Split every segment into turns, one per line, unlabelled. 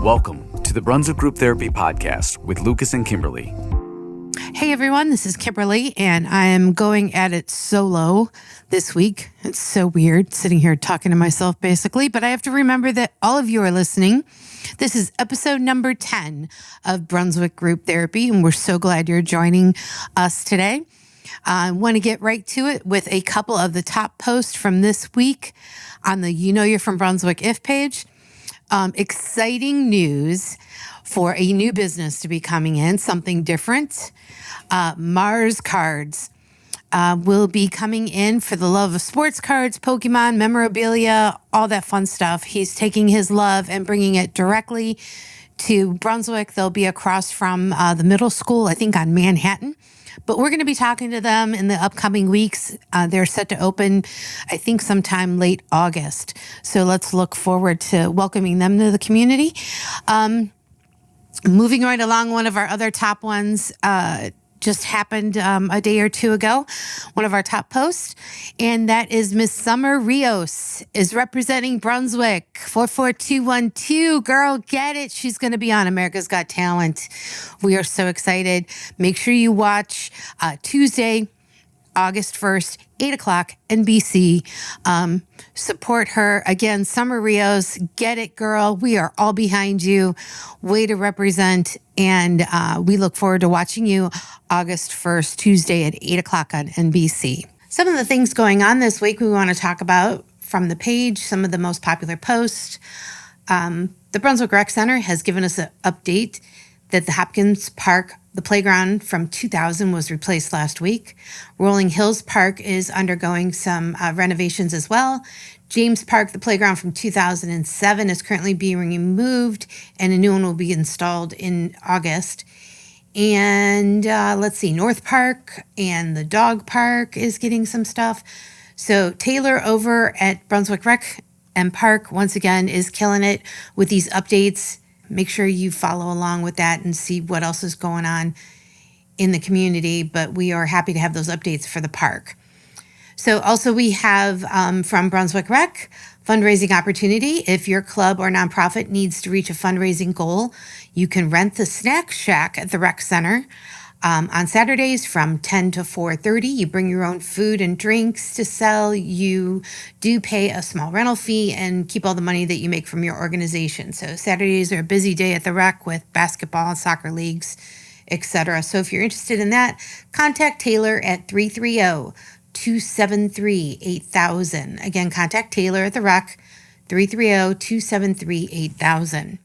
Welcome to the Brunswick Group Therapy Podcast with Lucas and Kimberlee.
Hey everyone, this is Kimberlee, and I am going at it solo this week. It's so weird sitting here talking to myself basically, but I have to remember that all of you are listening. This is episode number 10 of Brunswick Group Therapy, and we're so glad you're joining us today. I want to get right to it with a couple of the top posts from this week on the You Know You're From Brunswick If page. Exciting news for a new business to be coming in, something different. Mars cards will be coming in for the love of sports cards, Pokemon, memorabilia, all that fun stuff. He's taking his love and bringing it directly to Brunswick. They'll be across from the middle school, I think on Manhattan. But we're going to be talking to them in the upcoming weeks. They're set to open, I think, sometime late August. So let's look forward to welcoming them to the community. Moving right along, one of our other top ones just happened a day or two ago, one of our top posts, and that is Miss Summer Rios is representing Brunswick. 44212, girl, get it. She's going to be on America's Got Talent. We are so excited. Make sure you watch Tuesday, August 1st, 8 o'clock, NBC. Support her. Again, Summer Rios, get it, girl. We are all behind you. Way to represent. And we look forward to watching you August 1st, Tuesday at 8 o'clock on NBC. Some of the things going on this week we want to talk about from the page, some of the most popular posts. The Brunswick Rec Center has given us an update that the Hopkins Park, the playground from 2000, was replaced last week. Rolling Hills Park is undergoing some renovations as well. James Park, the playground from 2007, is currently being removed, and a new one will be installed in August. And let's see, North Park and the dog park is getting some stuff. So Taylor over at Brunswick Rec and Park, once again, is killing it with these updates. Make sure you follow along with that and see what else is going on in the community. But we are happy to have those updates for the park. So also we have from Brunswick Rec, fundraising opportunity. If your club or nonprofit needs to reach a fundraising goal, you can rent the snack shack at the rec center. On Saturdays from 10 to 4:30, you bring your own food and drinks to sell. You do pay a small rental fee and keep all the money that you make from your organization. So Saturdays are a busy day at the rec with basketball and soccer leagues, etc. So if you're interested in that, contact Taylor at 330-273-8000. Again, contact Taylor at the rec, 330-273-8000.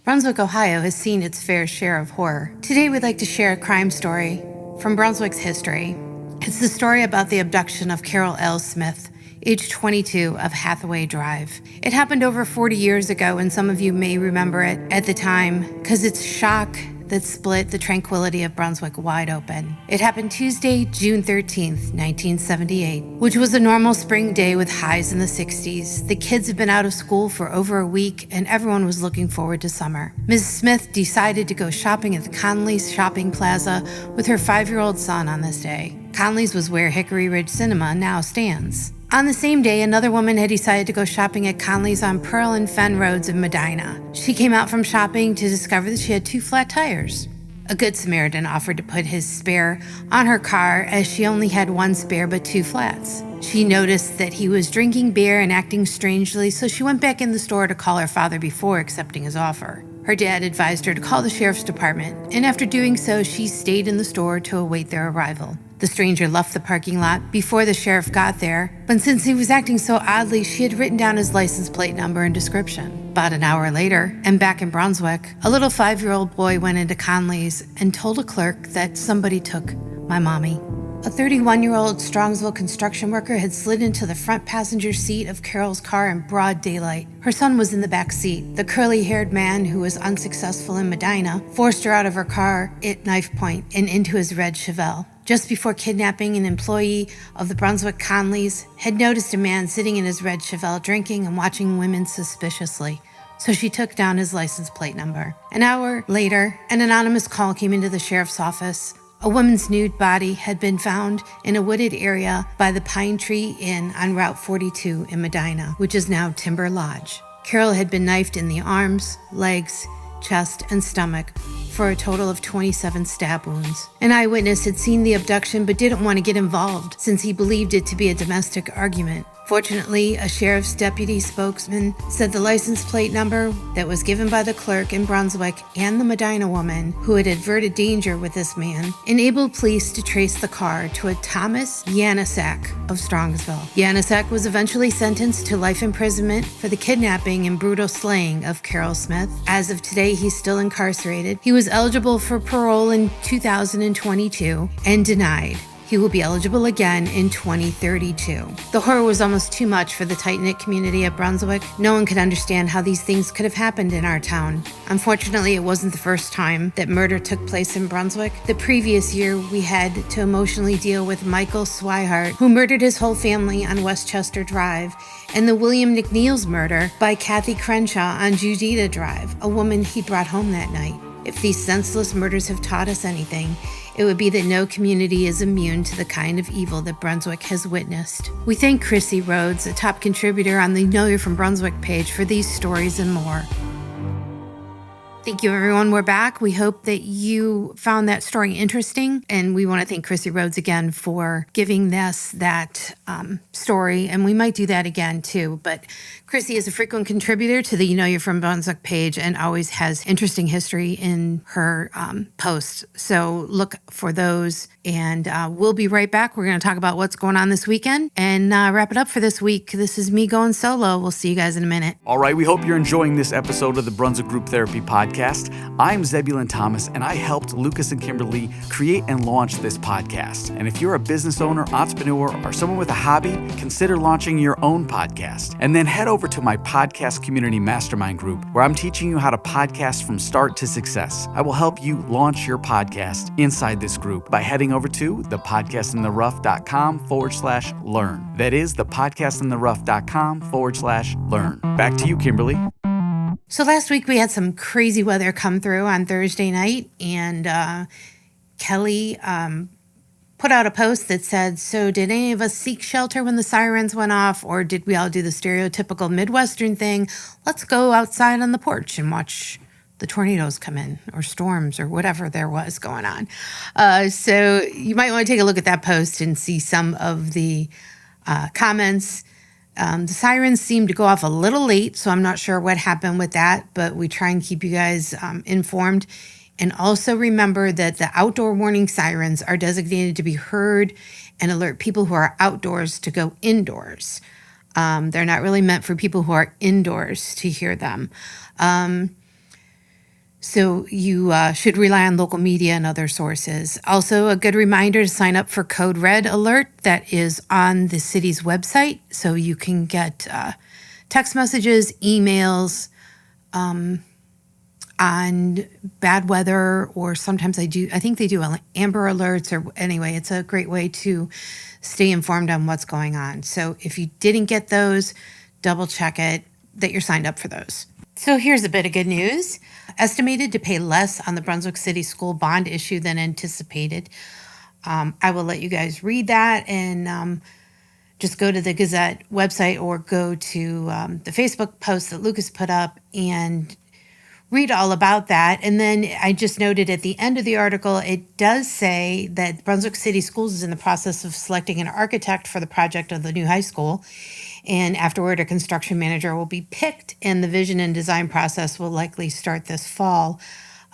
Brunswick, Ohio has seen its fair share of horror. Today we'd like to share a crime story from Brunswick's history. It's the story about the abduction of Carol L. Smith, age 22, of Hathaway Drive. It happened over 40 years ago, and some of you may remember it at the time because it's shock that split the tranquility of Brunswick wide open. It happened Tuesday, June 13th, 1978, which was a normal spring day with highs in the 60s. The kids had been out of school for over a week, and everyone was looking forward to summer. Mrs. Smith decided to go shopping at the Conley's Shopping Plaza with her 5-year-old son on this day. Conley's was where Hickory Ridge Cinema now stands. On the same day, another woman had decided to go shopping at Conley's on Pearl and Fen Roads in Medina. She came out from shopping to discover that she had 2 flat tires. A good Samaritan offered to put his spare on her car as she only had 1 spare but 2 flats. She noticed that he was drinking beer and acting strangely, so she went back in the store to call her father before accepting his offer. Her dad advised her to call the sheriff's department, and after doing so, she stayed in the store to await their arrival. The stranger left the parking lot before the sheriff got there, but since he was acting so oddly, she had written down his license plate number and description. About an hour later, and back in Brunswick, a little 5-year-old boy went into Conley's and told a clerk that somebody took my mommy. A 31-year-old Strongsville construction worker had slid into the front passenger seat of Carol's car in broad daylight. Her son was in the back seat. The curly-haired man, who was unsuccessful in Medina, forced her out of her car at knife point and into his red Chevelle. Just before kidnapping, an employee of the Brunswick Conleys had noticed a man sitting in his red Chevelle drinking and watching women suspiciously. So she took down his license plate number. An hour later, an anonymous call came into the sheriff's office. A woman's nude body had been found in a wooded area by the Pine Tree Inn on Route 42 in Medina, which is now Timber Lodge. Carol had been knifed in the arms, legs, chest, and stomach for a total of 27 stab wounds. An eyewitness had seen the abduction but didn't want to get involved since he believed it to be a domestic argument. Fortunately, a sheriff's deputy spokesman said the license plate number that was given by the clerk in Brunswick and the Medina woman who had averted danger with this man enabled police to trace the car to a Thomas Yanasak of Strongsville. Yanasak was eventually sentenced to life imprisonment for the kidnapping and brutal slaying of Carol Smith. As of today, he's still incarcerated. He was eligible for parole in 2022 and denied. He will be eligible again in 2032. The horror was almost too much for the tight-knit community of Brunswick. No one could understand how these things could have happened in our town. Unfortunately, it wasn't the first time that murder took place in Brunswick. The previous year, we had to emotionally deal with Michael Swihart, who murdered his whole family on Westchester Drive, and the William McNeil's murder by Kathy Crenshaw on Judita Drive, a woman he brought home that night. If these senseless murders have taught us anything, it would be that no community is immune to the kind of evil that Brunswick has witnessed. We thank Chrissy Rhodes, a top contributor on the Know You're From Brunswick page, for these stories and more. Thank you, everyone. We're back. We hope that you found that story interesting, and we want to thank Chrissy Rhodes again for giving us that story, and we might do that again, too. But Chrissy is a frequent contributor to the You Know You're From Brunswick page and always has interesting history in her posts. So look for those, and we'll be right back. We're going to talk about what's going on this weekend and wrap it up for this week. This is me going solo. We'll see you guys in a minute.
All right, we hope you're enjoying this episode of the Brunswick Group Therapy Podcast. I'm Zebulon Thomas, and I helped Lucas and Kimberlee create and launch this podcast. And if you're a business owner, entrepreneur, or someone with a hobby, consider launching your own podcast. And then head over to my podcast community mastermind group, where I'm teaching you how to podcast from start to success. I will help you launch your podcast inside this group by heading over to thepodcastintherough.com/learn. That is thepodcastintherough.com/learn. Back to you, Kimberlee.
So last week we had some crazy weather come through on Thursday night, and Kelly put out a post that said, so did any of us seek shelter when the sirens went off, or did we all do the stereotypical Midwestern thing? Let's go outside on the porch and watch the tornadoes come in, or storms, or whatever there was going on. So you might want to take a look at that post and see some of the comments. The sirens seemed to go off a little late, so I'm not sure what happened with that, but we try and keep you guys informed. And also remember that the outdoor warning sirens are designated to be heard and alert people who are outdoors to go indoors. They're not really meant for people who are indoors to hear them. So you should rely on local media and other sources. Also, a good reminder to sign up for Code Red Alert that is on the city's website, so you can get text messages, emails on bad weather, or sometimes I think they do Amber Alerts, or anyway, it's a great way to stay informed on what's going on. So if you didn't get those, double check it that you're signed up for those. So here's a bit of good news. Estimated to pay less on the Brunswick City School bond issue than anticipated. I will let you guys read that, and just go to the Gazette website or go to the Facebook post that Lucas put up and read all about that. And then I just noted at the end of the article, it does say that Brunswick City Schools is in the process of selecting an architect for the project of the new high school. And afterward, a construction manager will be picked, and the vision and design process will likely start this fall.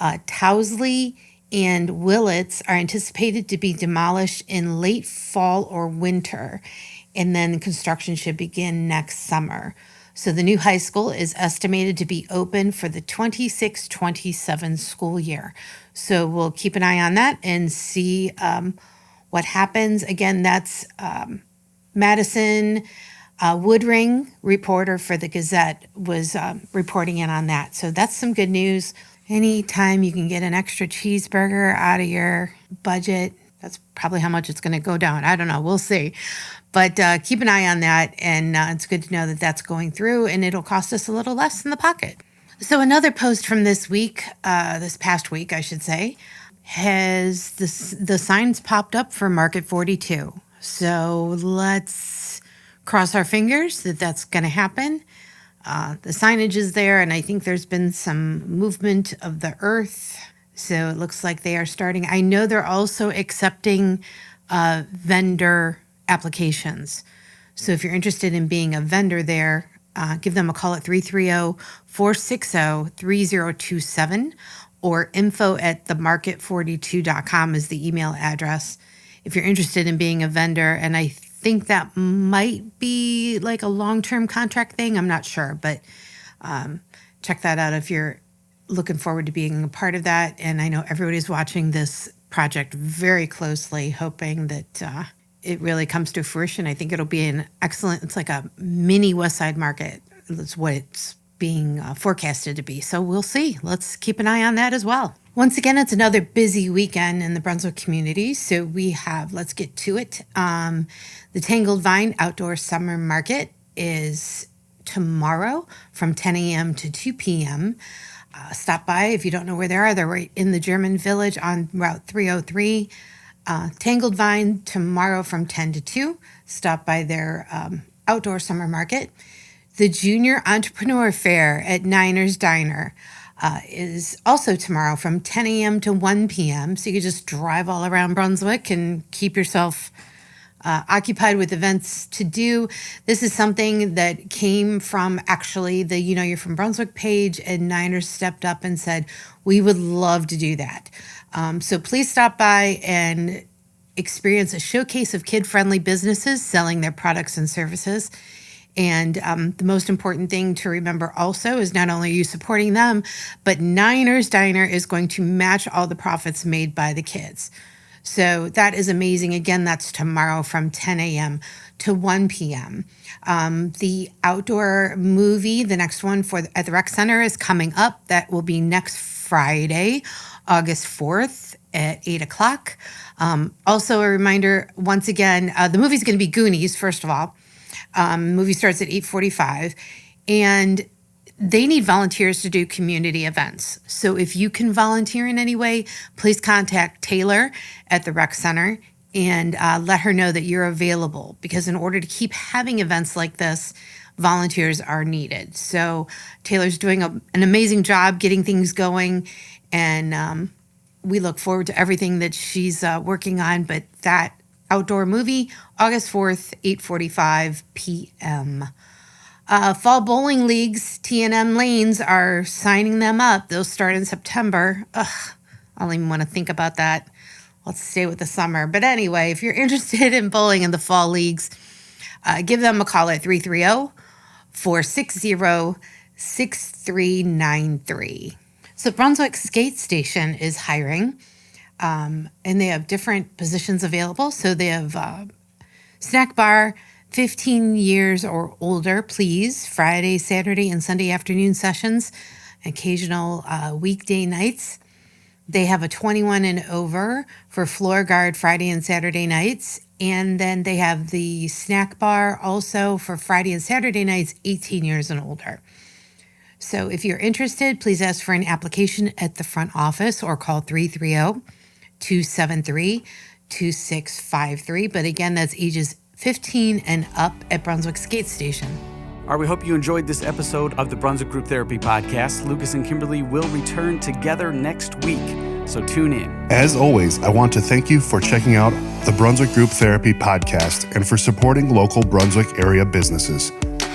Towsley and Willits are anticipated to be demolished in late fall or winter, and then construction should begin next summer. So the new high school is estimated to be open for the 26-27 school year. So we'll keep an eye on that and see what happens. Again, that's Madison Woodring, reporter for the Gazette, was reporting in on that. So that's some good news. Anytime you can get an extra cheeseburger out of your budget, that's probably how much it's going to go down. I don't know. We'll see. But keep an eye on that, and it's good to know that that's going through, and it'll cost us a little less in the pocket. So another post from this week, this past week, I should say, has the signs popped up for Market 42. So let's cross our fingers that that's going to happen. The signage is there, and I think there's been some movement of the earth. So it looks like they are starting. I know they're also accepting vendor applications. So if you're interested in being a vendor there, give them a call at 330-460-3027 or info@themarket42.com is the email address. If you're interested in being a vendor, and I think that might be like a long-term contract thing. I'm not sure, but check that out if you're looking forward to being a part of that. And I know everybody's watching this project very closely, hoping that it really comes to fruition. I think it'll be an excellent, it's like a mini West Side Market. That's what it's being forecasted to be. So we'll see. Let's keep an eye on that as well. Once again, it's another busy weekend in the Brunswick community. So we have, let's get to it. The Tangled Vine Outdoor Summer Market is tomorrow from 10 a.m. to 2 p.m. Stop by if you don't know where they are. They're right in the German Village on Route 303. Tangled Vine tomorrow from 10 to 2. Stop by their outdoor summer market. The Junior Entrepreneur Fair at Niners Diner is also tomorrow from 10 a.m. to 1 p.m. So you can just drive all around Brunswick and keep yourself occupied with events to do. This is something that came from actually the You're from Brunswick page, and Niners stepped up and said, we would love to do that. So please stop by and experience a showcase of kid-friendly businesses selling their products and services. And the most important thing to remember also is not only are you supporting them, but Niners Diner is going to match all the profits made by the kids. So that is amazing. Again, that's tomorrow from 10 a.m. to 1 p.m. The outdoor movie, the next one at the Rec Center is coming up. That will be next Friday, August 4th at 8 o'clock. Also a reminder, once again, the movie's going to be Goonies, first of all. Movie starts at 8:45, and they need volunteers to do community events. So if you can volunteer in any way, please contact Taylor at the Rec Center and let her know that you're available, because in order to keep having events like this, volunteers are needed. So Taylor's doing an amazing job getting things going, and we look forward to everything that she's working on. But that outdoor movie, August 4th, 8:45 p.m. Fall bowling leagues, T&M lanes are signing them up. They'll start in September. I don't even want to think about that. Let's stay with the summer. But anyway, if you're interested in bowling in the fall leagues, give them a call at 330-460-6393. So Brunswick Skate Station is hiring, and they have different positions available. So they have snack bar, 15 years or older, please. Friday, Saturday, and Sunday afternoon sessions, occasional weekday nights. They have a 21 and over for floor guard Friday and Saturday nights. And then they have the snack bar also for Friday and Saturday nights, 18 years and older. So if you're interested, please ask for an application at the front office or call 330-273-2653. But again, that's ages 15 and up at Brunswick Skate Station.
All right, we hope you enjoyed this episode of the Brunswick Group Therapy Podcast. Lucas and Kimberlee will return together next week, so tune in.
As always, I want to thank you for checking out the Brunswick Group Therapy Podcast and for supporting local Brunswick area businesses.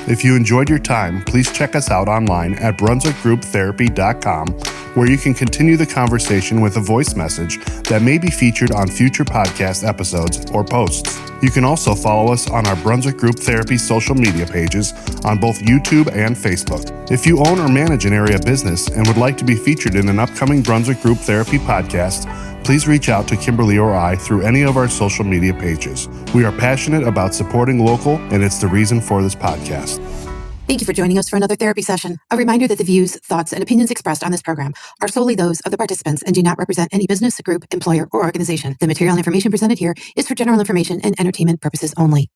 If you enjoyed your time, please check us out online at brunswickgrouptherapy.com, where you can continue the conversation with a voice message that may be featured on future podcast episodes or posts. You can also follow us on our Brunswick Group Therapy social media pages on both YouTube and Facebook. If you own or manage an area business and would like to be featured in an upcoming Brunswick Group Therapy podcast, please reach out to Kimberlee or I through any of our social media pages. We are passionate about supporting local, and it's the reason for this podcast.
Thank you for joining us for another therapy session. A reminder that the views, thoughts, and opinions expressed on this program are solely those of the participants and do not represent any business, group, employer, or organization. The material and information presented here is for general information and entertainment purposes only.